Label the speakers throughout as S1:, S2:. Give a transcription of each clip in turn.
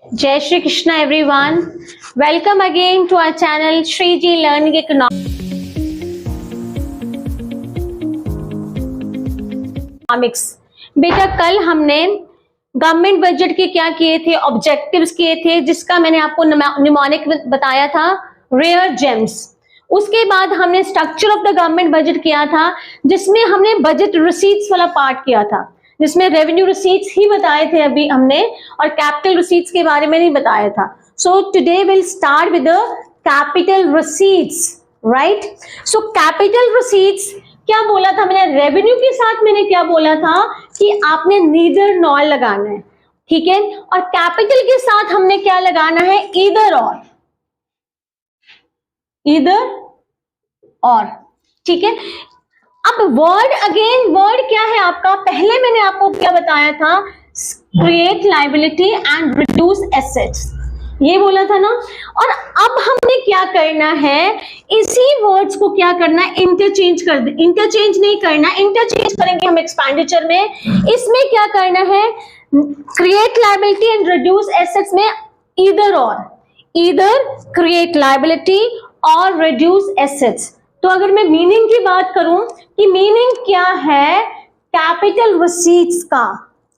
S1: Jai Shri Krishna everyone. Welcome again to our channel Shriji Learning Economics. बेटा कल हमने government budget के क्या किए थे, ऑब्जेक्टिव्स किए थे, जिसका मैंने आपको निमोनिक बताया था, रेयर जेम्स। उसके बाद हमने structure of the government budget किया था, जिसमें हमने बजट रिसीट्स वाला पार्ट किया था, जिसमें रेवेन्यू रिसीट्स ही बताए थे अभी हमने, और कैपिटल रिसीट्स के बारे में नहीं बताया था। So today will start with the capital receipts, right. So capital receipts क्या बोला था मैंने, रेवेन्यू के साथ मैंने क्या बोला था कि आपने नीदर नॉर लगाना है, ठीक है। और कैपिटल के साथ हमने क्या लगाना है, ईदर और, ईदर और, ठीक है। अब वर्ड अगेन, वर्ड क्या है आपका, पहले मैंने आपको क्या बताया था, create liability and reduce assets, ये बोला था ना। और अब हमने क्या करना है, इसी वर्ड्स को क्या करना है, इंटरचेंज कर दे, इंटरचेंज नहीं करना, इंटरचेंज करेंगे हम एक्सपेंडिचर में। इसमें क्या करना है, create liability and reduce assets में ईदर और, ईदर क्रिएट लायबिलिटी और रिड्यूस एसेट्स। तो अगर मैं मीनिंग की बात करूं कि मीनिंग क्या है कैपिटल रिसीट्स का,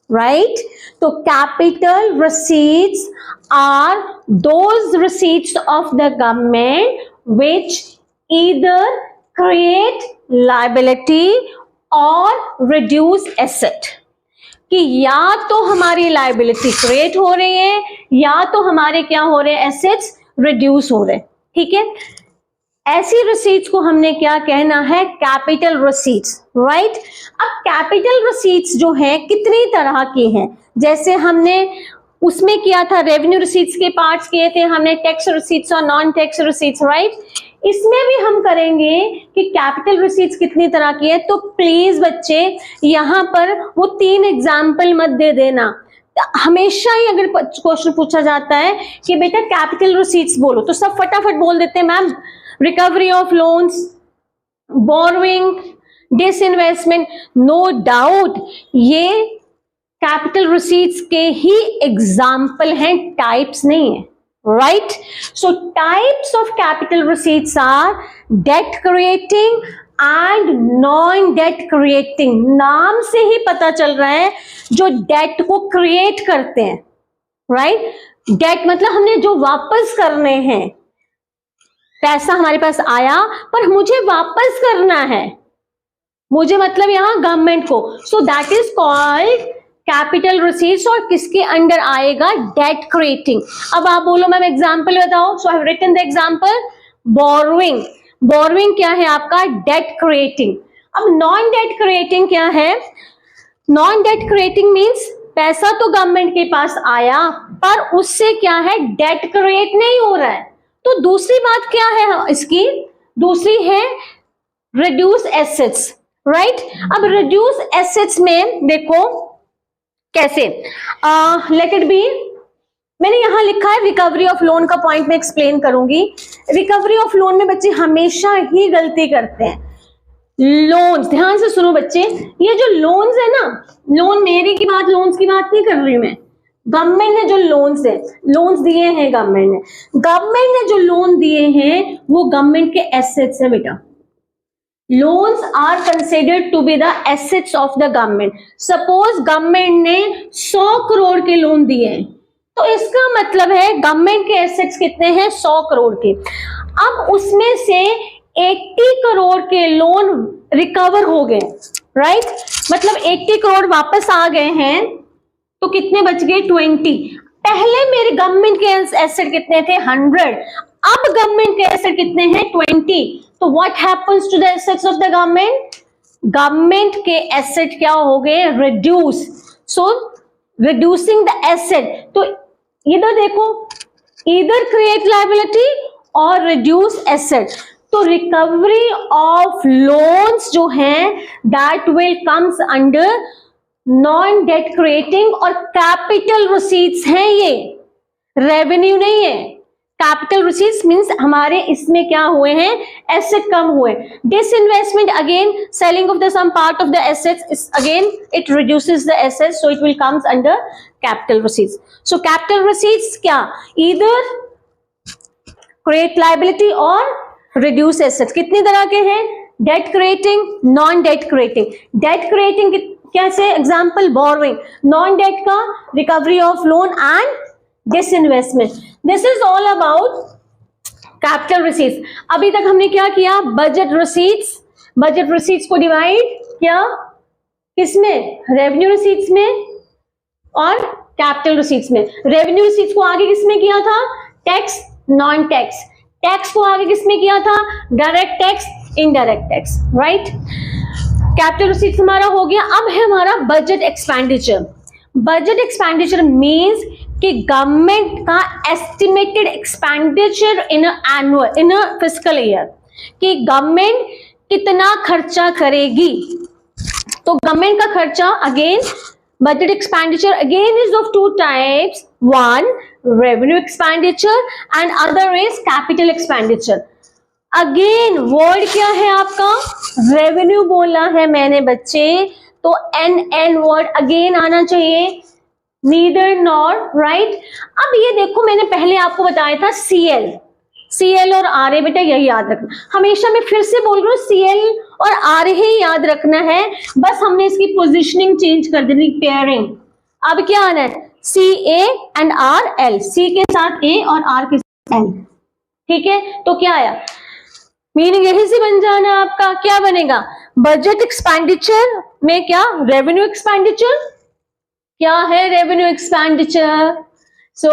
S1: राइट। तो capital receipts are those receipts of the government which either create liability और रिड्यूस एसेट, कि या तो हमारी लायबिलिटी क्रिएट हो रही है या तो हमारे क्या हो रहे हैं, एसेट्स रिड्यूस हो रहे हैं, ठीक है। ऐसी रिसीट्स को हमने क्या कहना है, कैपिटल रिसीट्स, राइट। अब कैपिटल रिसीट्स जो है कितनी तरह की हैं, जैसे हमने उसमें किया था, रेवेन्यू रिसीट्स के पार्ट्स किए थे हमने, टैक्स रिसीट्स और नॉन टैक्स रिसीट्स, राइट। इसमें भी हम करेंगे कि कैपिटल रिसीट्स कितनी तरह की है। तो प्लीज बच्चे यहाँ पर वो 3 एग्जाम्पल मत दे देना। हमेशा ही अगर क्वेश्चन पूछा जाता है कि बेटा कैपिटल रिसीट्स बोलो, तो सब फटाफट बोल देते हैं ma'am, recovery of loans, borrowing, disinvestment. No doubt ये कैपिटल रिसीट्स के ही एग्जाम्पल हैं, टाइप्स नहीं है, right. So types of capital receipts are debt creating and non debt creating. नाम से ही पता चल रहा है जो डेट को क्रिएट करते हैं, राइट। डेट मतलब हमने जो वापस करने हैं, पैसा हमारे पास आया पर मुझे वापस करना है, मुझे मतलब यहां गवर्नमेंट को। So that is called capital receipts, और किसके अंडर आएगा, डेट क्रिएटिंग। अब आप बोलो मैम एग्जांपल बताओ। So I have written the example, borrowing. Borrowing क्या है आपका, डेट क्रिएटिंग। अब नॉन डेट क्रिएटिंग क्या है, नॉन डेट क्रिएटिंग मींस पैसा तो गवर्नमेंट के पास आया पर उससे क्या है, डेट क्रिएट नहीं हो रहा है। तो दूसरी बात क्या है इसकी, दूसरी है रिड्यूस एसेट्स, राइट। अब रिड्यूस एसेट्स में देखो कैसे, लेट इट बी, मैंने यहां लिखा है रिकवरी ऑफ लोन का पॉइंट में एक्सप्लेन करूंगी। रिकवरी ऑफ लोन में बच्चे हमेशा ही गलती करते हैं। लोन्स, ध्यान से सुनो बच्चे, ये जो लोन्स है ना, लोन मेरे की बात, लोन्स की बात नहीं कर रही मैं, गवर्नमेंट ने जो लोन्स है, लोन्स दिए हैं गवर्नमेंट ने जो लोन दिए हैं वो गवर्नमेंट के एसेट्स है बेटा। Loans are considered to be the assets of the government. Suppose government ने 100 करोड़ के लोन दिए हैं, तो इसका मतलब है गवर्नमेंट के एसेट्स कितने हैं, 100 करोड़ के। अब उसमें से 80 करोड़ के लोन रिकवर हो गए, राइट। मतलब 80 करोड़ वापस आ गए हैं, तो कितने बच गए, 20। पहले मेरे गवर्नमेंट के एसेट कितने थे, 100। अब गवर्नमेंट के एसेट कितने हैं, 20। तो what happens to the assets of the government, government के एसेट क्या हो गए, reduce. So reducing the asset, तो इधर देखो, इधर क्रिएट लायबिलिटी और रिड्यूस एसेट। तो रिकवरी ऑफ लोन्स जो है that will comes under non debt creating, और कैपिटल रिसीट्स हैं ये, रेवेन्यू नहीं है। कैपिटल रिसीट्स मींस हमारे इसमें क्या हुए हैं, एसेट कम हुए. Disinvestment again selling of the some part of the assets, again it reduces the assets, so it will comes under capital receipts. So capital receipts क्या, ईदर क्रिएट लायबिलिटी और reduce assets. कितनी तरह के हैं, debt creating, non debt creating. Debt creating कैसे, example borrowing. Non debt का recovery of loan and disinvestment. This is all about capital receipts. अभी तक हमने क्या किया, बजट रिसीट्स. बजट रिसीट्स को डिवाइड किया किसमें, रेवेन्यू रिसीट्स में और कैपिटल रिसीट्स में. रेवेन्यू रिसीट्स को आगे किसमें किया था, टैक्स, नॉन टैक्स. टैक्स को आगे किसमें किया था, direct tax, indirect tax, right. Capital receipts हमारा हो गया. अब है हमारा budget expenditure. Budget expenditure means कि गवर्नमेंट का estimated expenditure in annual, in fiscal year, कि गवर्नमेंट कितना खर्चा करेगी. तो गवर्नमेंट का खर्चा again, budget expenditure again is of two types. One revenue expenditure and other is capital expenditure. Again word क्या है आपका, रेवेन्यू बोला है मैंने बच्चे, तो एन वर्ड अगेन आना चाहिए, नीदर नॉर, राइट. अब ये देखो मैंने पहले आपको बताया था सीएल और आरए, बेटा यही याद रखना. हमेशा मैं फिर से बोल रही हूँ सीएल और आरए ही याद रखना है, बस हमने इसकी पोजीशनिंग चेंज कर देनी, पेयरिंग. अब क्या आना है, सी ए एंड आर एल, सी के साथ ए और आर के साथ एल. ठीक है, तो क्या आया, मीनिंग यही से बन जाना आपका, क्या बनेगा, बजट एक्सपेंडिचर में क्या, रेवेन्यू एक्सपेंडिचर. क्या है revenue expenditure, so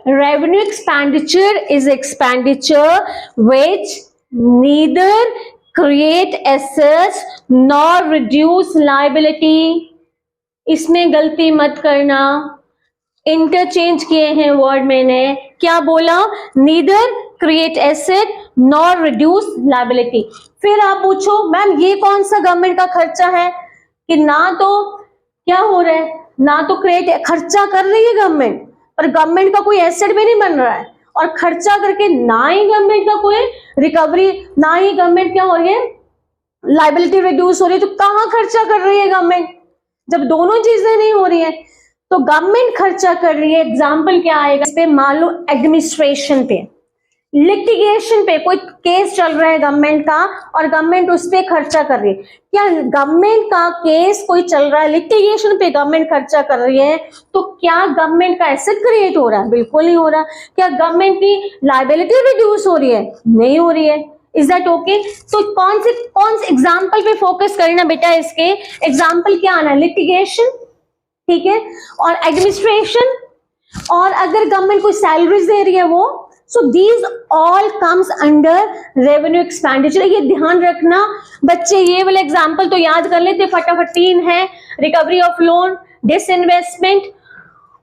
S1: revenue expenditure is expenditure which neither create assets nor reduce liability. इसमें गलती मत करना, इंटरचेंज किए हैं वर्ड मैंने. क्या बोला, neither create asset nor reduce liability. फिर आप पूछो मैम ये कौन सा गवर्नमेंट का खर्चा है, कि ना तो क्या हो रहा है, ना तो क्रिएट, खर्चा कर रही है गवर्नमेंट पर गवर्नमेंट का कोई एसेट भी नहीं बन रहा है, और खर्चा करके ना ही गवर्नमेंट का कोई रिकवरी, ना ही गवर्नमेंट क्या हो रही है, लायबिलिटी रिड्यूस हो रही है. तो कहाँ खर्चा कर रही है गवर्नमेंट, जब दोनों चीजें नहीं हो रही है. तो गवर्नमेंट खर्चा कर रही है, एग्जाम्पल क्या आएगा इस पे, मान लो एडमिनिस्ट्रेशन पे, लिटिगेशन पे, कोई केस चल रहा है गवर्नमेंट का और गवर्नमेंट उस पे खर्चा कर रही है. क्या गवर्नमेंट का केस कोई चल रहा है, लिटिगेशन पे गवर्नमेंट खर्चा कर रही है, तो क्या गवर्नमेंट का एसेट क्रिएट हो रहा है, बिल्कुल नहीं हो रहा. क्या गवर्नमेंट की लायबिलिटी रिड्यूस हो रही है, नहीं हो रही है. Is that okay. तो कौन से एग्जाम्पल पे फोकस करना बेटा, इसके एग्जाम्पल क्या आना है, लिटिगेशन, ठीक है, और एडमिनिस्ट्रेशन, और अगर गवर्नमेंट कोई सैलरीज दे रही है वो. So these all comes under revenue expenditure. ये ध्यान रखना बच्चे, ये वाला एग्जाम्पल तो याद कर लेते फटाफट. 3 है, रिकवरी ऑफ लोन, डिसइन्वेस्टमेंट,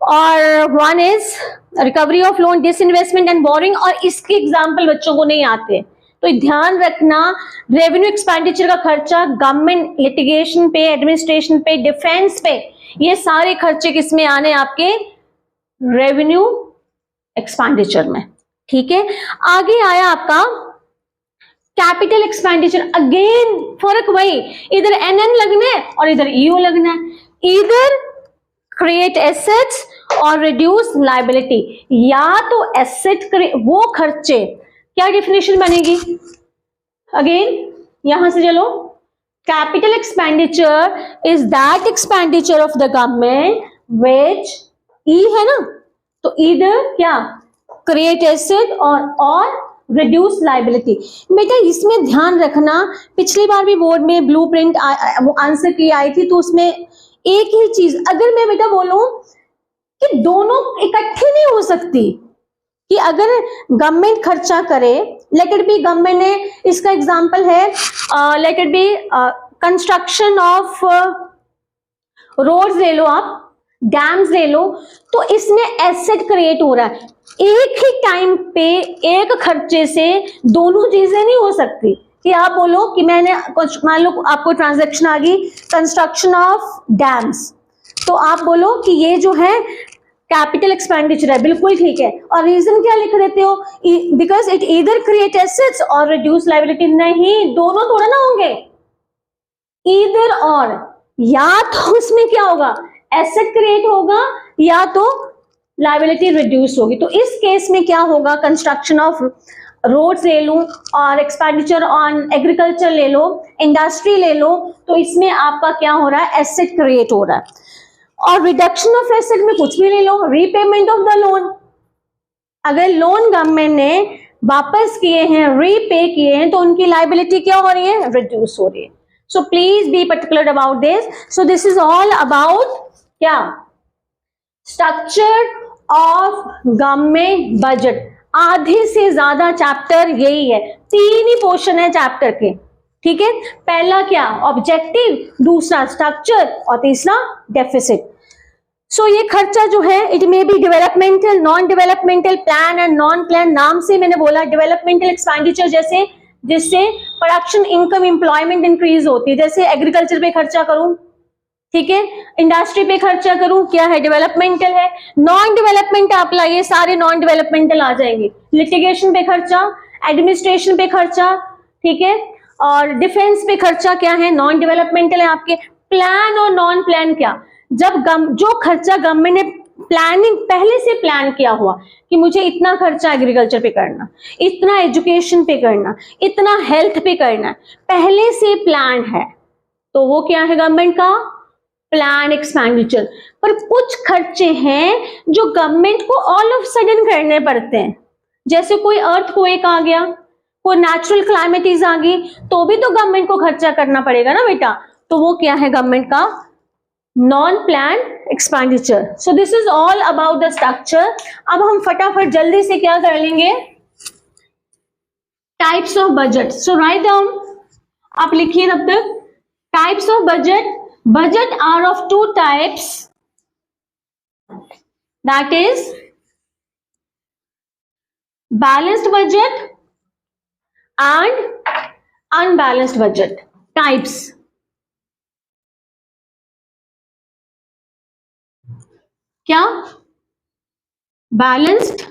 S1: और 1 is recovery of loan, disinvestment and boring. और इसके एग्जाम्पल बच्चों को नहीं आते, तो ध्यान रखना रेवेन्यू एक्सपेंडिचर का खर्चा गवर्नमेंट लिटिगेशन पे, एडमिनिस्ट्रेशन पे, डिफेंस पे, ये सारे खर्चे किसमें आने, आपके रेवेन्यू एक्सपेंडिचर में. ठीक है, आगे आया आपका कैपिटल एक्सपेंडिचर. अगेन फर्क वही, इधर एनएन लगना है और इधर ईओ लगना है. इधर क्रिएट एसेट्स और रिड्यूस लायबिलिटी, या तो एसेट वो खर्चे, क्या डेफिनेशन बनेगी, अगेन यहां से चलो, capital expenditure is that expenditure of the government which, ई है ना, तो इधर क्या, क्रिएट एसेट और रिड्यूस लायबिलिटी. बेटा इसमें ध्यान रखना, पिछली बार भी बोर्ड में ब्लूप्रिंट आंसर की आई थी, तो उसमें एक ही चीज, अगर मैं बेटा बोलूं कि दोनों इकट्ठी नहीं हो सकती, कि अगर गवर्नमेंट खर्चा करे, लेट इट बी गवर्नमेंट ने, इसका एग्जांपल है let it be construction of roads ले लो आप, डैम्स ले लो, तो इसमें एसेट क्रिएट हो रहा है. एक ही टाइम पे एक खर्चे से दोनों चीजें नहीं हो सकती, कि आप बोलो कि मैंने कुछ, मान लो आपको ट्रांजैक्शन आ गई कंस्ट्रक्शन ऑफ डैम्स, तो आप बोलो कि ये जो है कैपिटल एक्सपेंडिचर है, बिल्कुल ठीक है। और रीजन क्या लिख देते हो, because it either create assets और रिड्यूस लायबिलिटी। नहीं, दोनों थोड़ा ना होंगे, ईदर और, या तो उसमें क्या होगा, एसेट क्रिएट होगा या तो लायबिलिटी रिड्यूस होगी। तो इस केस में क्या होगा, कंस्ट्रक्शन ऑफ रोड्स ले लूं और एक्सपेंडिचर ऑन एग्रीकल्चर ले लो, इंडस्ट्री ले लो, तो इसमें आपका क्या हो रहा है, एसेट क्रिएट हो रहा है। और रिडक्शन ऑफ एसेट में कुछ भी ले लो, रीपेमेंट ऑफ द लोन, अगर लोन गवर्नमेंट ने वापस किए हैं, रीपे किए हैं, तो उनकी लायबिलिटी क्या हो रही है, रिड्यूस हो रही है। So please be particular about this. So this is all about क्या, स्ट्रक्चर ऑफ गवर्नमेंट बजट। आधे से ज्यादा चैप्टर यही है, 3 ही पोर्शन है चैप्टर के, ठीक है। पहला क्या, ऑब्जेक्टिव, दूसरा स्ट्रक्चर और तीसरा डेफिसिट। सो ये खर्चा जो है, it may be developmental, non developmental, plan and non plan. नाम से मैंने बोला डेवलपमेंटल एक्सपेंडिचर, जैसे जिससे प्रोडक्शन, इनकम, एम्प्लॉयमेंट इंक्रीज होती है, जैसे एग्रीकल्चर पे खर्चा करूं, ठीक है, इंडस्ट्री पे खर्चा करूं, क्या है, डेवलपमेंटल है। नॉन डेवलपमेंट आप लाइए, सारे नॉन डेवलपमेंटल आ जाएंगे। लिटिगेशन पे खर्चा, एडमिनिस्ट्रेशन पे खर्चा, ठीक है, और डिफेंस पे खर्चा क्या है, नॉन डेवलपमेंटल है आपके। प्लान और नॉन प्लान क्या, जब जो खर्चा गवर्नमेंट ने प्लानिंग पहले से प्लान किया हुआ कि मुझे इतना खर्चा एग्रीकल्चर पे करना, इतना एजुकेशन पे करना, इतना हेल्थ पे करना, पहले से प्लान है, तो वो क्या है, गवर्नमेंट का प्लान एक्सपेंडिचर। पर कुछ खर्चे हैं जो गवर्नमेंट को ऑल ऑफ सडन करने पड़ते हैं, जैसे कोई अर्थक्वेक आ गया, कोई नेचुरल क्लाइमेटीज आ गई, तो भी तो गवर्नमेंट को खर्चा करना पड़ेगा ना बेटा, तो वो क्या है, गवर्नमेंट का non plan expenditure. So this is all about the structure. अब हम फटाफट जल्दी से क्या कर लेंगे, types of budget. So write down, आप लिखिए तब तक, types of budget. Budget are of 2 types, that is balanced budget and unbalanced budget. Types, क्या, balanced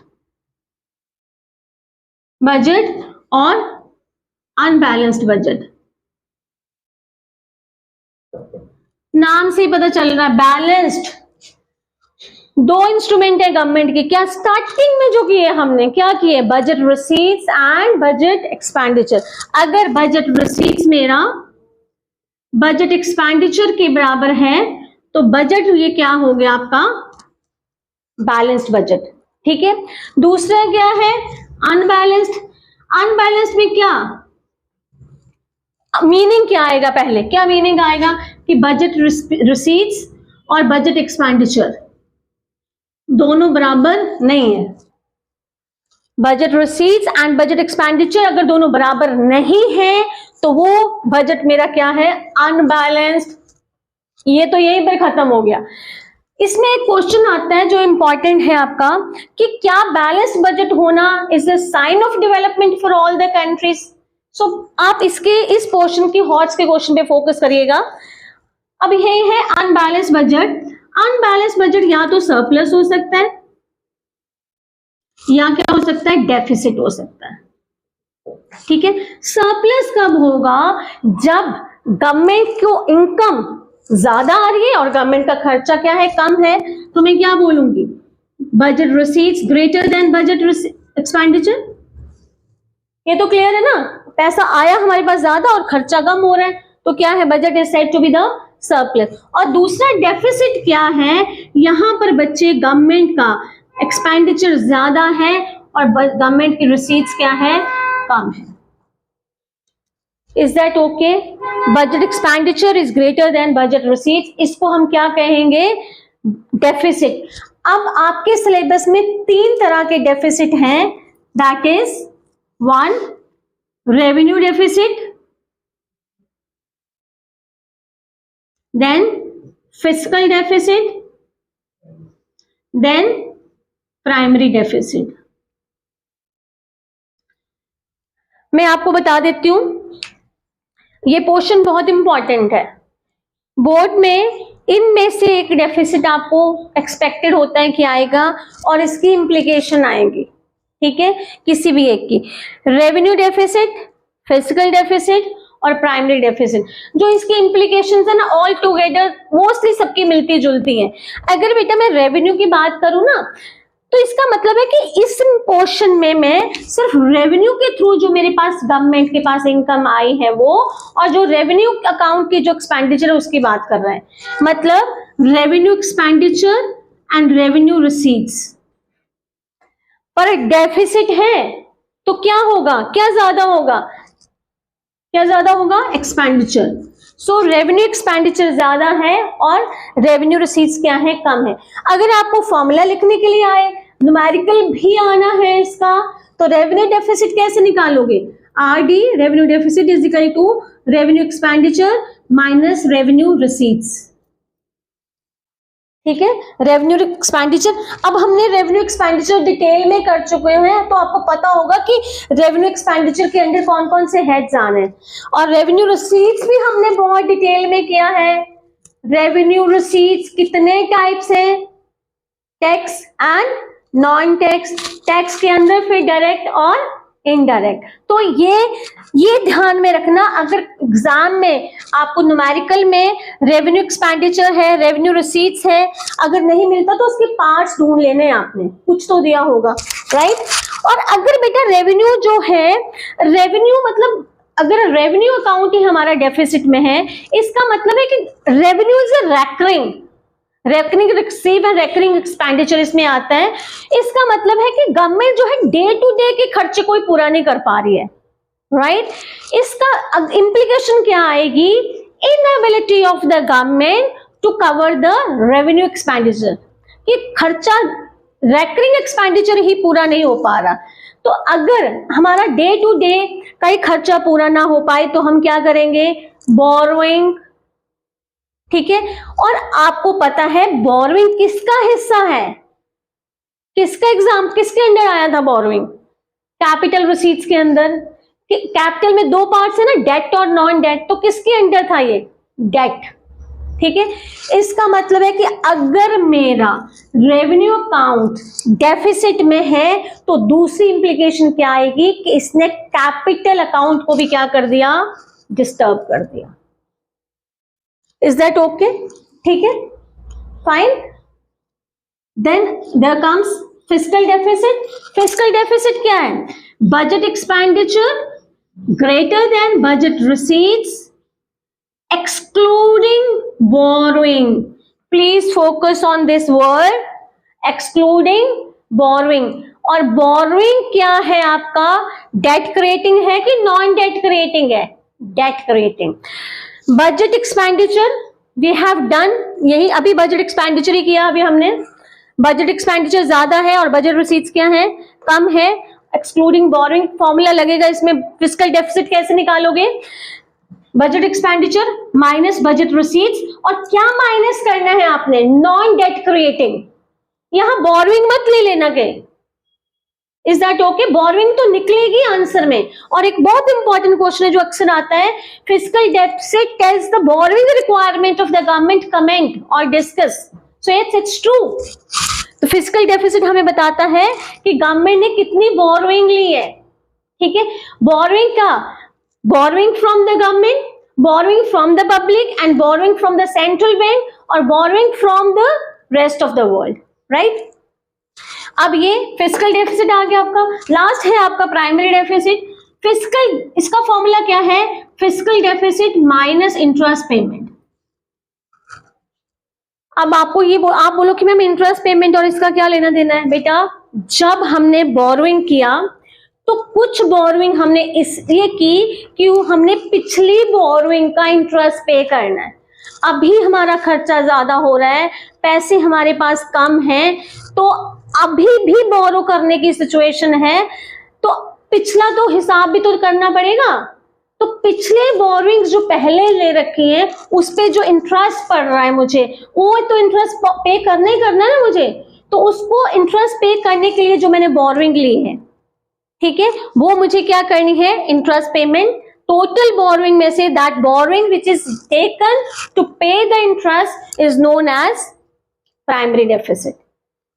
S1: budget और unbalanced budget। नाम से ही पता चल रहा है, बैलेंस्ड। 2 इंस्ट्रूमेंट है गवर्नमेंट के, क्या, स्टार्टिंग में जो किए हमने, क्या किए, budget receipts and budget expenditure. अगर बजट रिसीट्स मेरा बजट एक्सपेंडिचर के बराबर है, तो बजट ये क्या हो गया आपका, बैलेंस्ड बजट, ठीक है। दूसरा क्या है, अनबैलेंस्ड। अनबैलेंस्ड में क्या मीनिंग, क्या आएगा, पहले क्या मीनिंग आएगा कि बजट रिसीट्स और बजट एक्सपेंडिचर दोनों बराबर नहीं है। Budget receipts and budget expenditure अगर दोनों बराबर नहीं है, तो वो बजट मेरा क्या है, अनबैलेंस्ड। ये तो यहीं पर खत्म हो गया। इसमें एक क्वेश्चन आता है जो इंपॉर्टेंट है आपका, कि क्या बैलेंस्ड बजट होना is the sign of development for all the countries. So आप इसके इस पोर्शन की हॉट्स के क्वेश्चन पे फोकस करिएगा। अब ये है अनबैलेंस्ड बजट। अनबैलेंस्ड बजट या तो सरप्लस हो सकता है, या क्या हो सकता है, डेफिसिट हो सकता है, ठीक है। सरप्लस कब होगा, जब गवर्नमेंट को इनकम ज्यादा आ रही है और गवर्नमेंट का खर्चा क्या है, कम है, तो मैं क्या बोलूंगी, budget receipts greater than budget expenditure. ये तो क्लियर है ना, पैसा आया हमारे पास ज्यादा और खर्चा कम हो रहा है, तो क्या है, budget is said to be the surplus. और दूसरा डेफिसिट क्या है, यहां पर बच्चे गवर्नमेंट का एक्सपेंडिचर ज्यादा है और गवर्नमेंट की रिसीट्स क्या है, कम है। Is that okay, budget expenditure is greater than budget receipts, इसको हम क्या कहेंगे, डेफिसिट। अब आपके सिलेबस में 3 तरह के डेफिसिट हैं, that is 1 revenue deficit, then fiscal deficit, then primary deficit। मैं आपको बता देती हूं, ये पोर्शन बहुत इंपॉर्टेंट है। बोर्ड में इनमें से एक डेफिसिट आपको एक्सपेक्टेड होता है कि आएगा और इसकी इम्प्लीकेशन आएगी, ठीक है, किसी भी एक की। रेवेन्यू डेफिसिट, फिजिकल डेफिसिट और प्राइमरी डेफिसिट, जो इसकी इम्प्लीकेशंस है ना ऑल टुगेदर मोस्टली सबकी मिलती जुलती हैं। अगर बेटा मैं रेवेन्यू की बात करूं ना, तो इसका मतलब है कि इस पोर्शन में मैं सिर्फ रेवेन्यू के थ्रू जो मेरे पास गवर्नमेंट के पास इनकम आई है वो, और जो रेवेन्यू अकाउंट की जो एक्सपेंडिचर है उसकी बात कर रहे हैं। मतलब revenue expenditure and revenue receipts पर डेफिसिट है तो क्या होगा, क्या ज्यादा होगा, क्या ज्यादा होगा, एक्सपेंडिचर। सो रेवेन्यू एक्सपेंडिचर ज्यादा है और रेवेन्यू रिसीट्स क्या है, कम है। अगर आपको फॉर्मूला लिखने के लिए आए, न्यूमेरिकल भी आना है इसका, तो रेवेन्यू डेफिसिट कैसे निकालोगे, RD revenue deficit is equal to revenue expenditure minus revenue receipts, ठीक है, रेवेन्यू एक्सपेंडिचर। अब हमने रेवेन्यू एक्सपेंडिचर डिटेल में कर चुके हैं, तो आपको पता होगा कि रेवेन्यू एक्सपेंडिचर के अंदर कौन कौन से हेड्स आने हैं, और रेवेन्यू रिसीट्स भी हमने बहुत डिटेल में किया है। रेवेन्यू रिसीट्स कितने टाइप्स हैं, tax and non tax, tax के अंदर फिर डायरेक्ट और इनडायरेक्ट। तो ये ध्यान में रखना, अगर एग्जाम में आपको न्यूमेरिकल में रेवेन्यू एक्सपेंडिचर है, रेवेन्यू रिसीट्स है, अगर नहीं मिलता तो उसके पार्ट्स ढूंढ लेने हैं आपने, कुछ तो दिया होगा, राइट। और अगर बेटा रेवेन्यू जो है, रेवेन्यू मतलब अगर रेवेन्यू अकाउंट ही हमारा डेफिसिट में है, इसका मतलब है कि revenue is recurring receive and recurring expenditure इसमें आता है। इसका मतलब है कि गवर्नमेंट जो है डे टू डे के खर्चे कोई पूरा नहीं कर पा रही है, राइट। इसका इंप्लीकेशन क्या आएगी, inability of the government to cover the revenue expenditure, कि खर्चा रेकरिंग एक्सपेंडिचर ही पूरा नहीं हो पा रहा। तो अगर हमारा डे टू डे कई खर्चा पूरा ना हो पाए तो हम क्या करेंगे, बोरोइंग, ठीक है। और आपको पता है बोरोइंग किसका हिस्सा है, किसका एग्जाम किसके अंदर आया था बोरोइंग, कैपिटल रिसीट्स के अंदर। कैपिटल में दो पार्ट्स है ना, डेट और नॉन डेट, तो किसके अंदर था ये, डेट, ठीक है। इसका मतलब है कि अगर मेरा रेवेन्यू अकाउंट डेफिसिट में है तो दूसरी इंप्लीकेशन क्या आएगी कि इसने कैपिटल अकाउंट को भी क्या कर दिया, डिस्टर्ब कर दिया। इज दैट ओके, ठीक है, fine. Then there comes fiscal deficit. Fiscal deficit क्या है, budget expenditure greater than budget receipts excluding borrowing. Please focus on this word, excluding borrowing. और borrowing क्या है आपका, debt creating है कि non debt creating है, debt creating. Budget expenditure we have done, यही अभी budget expenditure ही किया अभी हमने। budget expenditure ज्यादा है और budget receipts क्या है, कम है। excluding borrowing फॉर्मूला लगेगा इसमें, fiscal deficit कैसे निकालोगे, budget expenditure minus budget receipts, और क्या माइनस करना है आपने, नॉन डेट क्रिएटिंग। यहां बोरोइंग मत ले लेना के, इज दैट ओके, बोरोइंग तो निकलेगी आंसर में। और एक बहुत इंपॉर्टेंट क्वेश्चन है जो अक्सर आता है, fiscal deficit tells the borrowing requirement of the government comment और डिस्कस। So it's true. तो फिस्कल डेफिसिट हमें बताता है कि गवर्नमेंट ने कितनी बोरोइंग ली है, ठीक है। बोरोइंग का, borrowing from the government, borrowing from the public and borrowing from the central bank और borrowing from the rest of the world, right? अब ये फिस्कल डेफिसिट आ गया आपका। लास्ट है आपका प्राइमरी डेफिसिट। फिस्कल, इसका फॉर्मूला क्या है, fiscal deficit minus interest payment. अब आपको ये आप बोलो कि मैम इंटरेस्ट पेमेंट और इसका क्या लेना देना है, बेटा जब हमने बोरोइंग किया तो कुछ बोरोइंग हमने इसलिए की कि हमने पिछली बोरोइंग का इंटरेस्ट पे करना है। अभी हमारा खर्चा ज्यादा हो रहा है, पैसे हमारे पास कम हैं, तो अभी भी बोरो करने की सिचुएशन है, तो पिछला तो हिसाब भी तो करना पड़ेगा। तो पिछले बोरोइंग्स जो पहले ले रखी हैं उस पे जो इंटरेस्ट पड़ रहा है मुझे, वो तो इंटरेस्ट पे करना ही करना है ना मुझे, तो उसको इंटरेस्ट पे करने के लिए जो मैंने बोरोइंग ली है, ठीक है, वो मुझे क्या करनी है, इंटरेस्ट पेमेंट टोटल बोरोइंग में से that borrowing which is taken to pay the interest is known as primary deficit.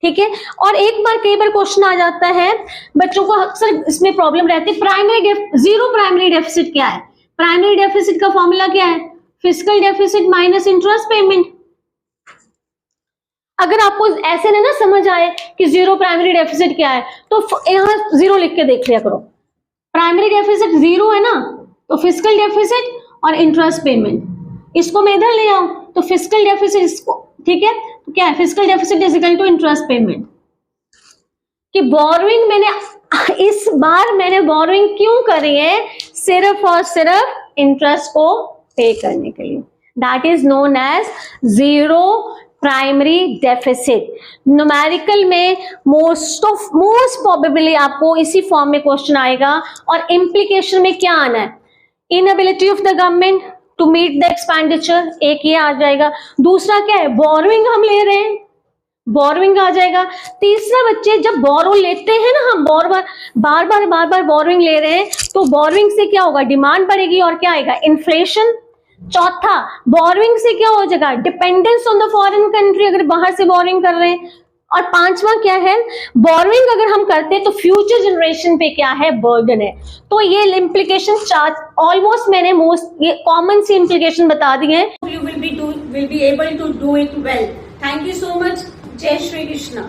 S1: ठीक है, और एक बार कई बार क्वेश्चन आ जाता है बच्चों को, अक्सर इसमें प्रॉब्लम रहती है, जीरो प्राइमरी डेफिसिट क्या है? प्राइमरी डेफिसिट का फॉर्मूला क्या है? Fiscal deficit minus interest payment. अगर आपको ऐसे ना समझ आए कि जीरो प्राइमरी डेफिसिट क्या है, तो यहां जीरो लिख के देख लिया करो। प्राइमरी डेफिसिट जीरो है ना, तो फिस्कल डेफिसिट और इंटरेस्ट पेमेंट इसको मैं इधर ले आऊं, तो फिस्कल डेफिसिट इसको, ठीक है, तो क्या है? Fiscal deficit is equal to interest payment. कि बोरोइंग इस बार मैंने बोरोइंग क्यों करी है? सिर्फ और सिर्फ इंटरेस्ट को पे करने के लिए। That is known as zero primary deficit. Numerical में मोस्ट प्रोबेबली आपको इसी फॉर्म में क्वेश्चन आएगा, और इम्प्लीकेशन में क्या आना है? Inability of the government to meet the expenditure, एक ये आ जाएगा। दूसरा क्या है? बोरोइंग हम ले रहे हैं, बोरोइंग आ जाएगा। तीसरा बच्चे, जब बोरो लेते हैं ना हम, बार बार बोरोइंग ले रहे हैं, तो बोरोइंग से क्या होगा? डिमांड बढ़ेगी, और क्या आएगा? इन्फ्लेशन। चौथा, बोरोइंग से क्या हो जाएगा? Dependence on the foreign country, अगर बाहर से बोरोइंग कर रहे हैं। और पांचवा क्या है? बोरोइंग अगर हम करते हैं तो फ्यूचर जनरेशन पे क्या है? बर्डन है। तो ये इम्प्लीकेशन चार ऑलमोस्ट मैंने ये कॉमन सी इम्प्लीकेशन बता दी है।
S2: You will be able to do it well. Thank you so much. Jai Shri Krishna.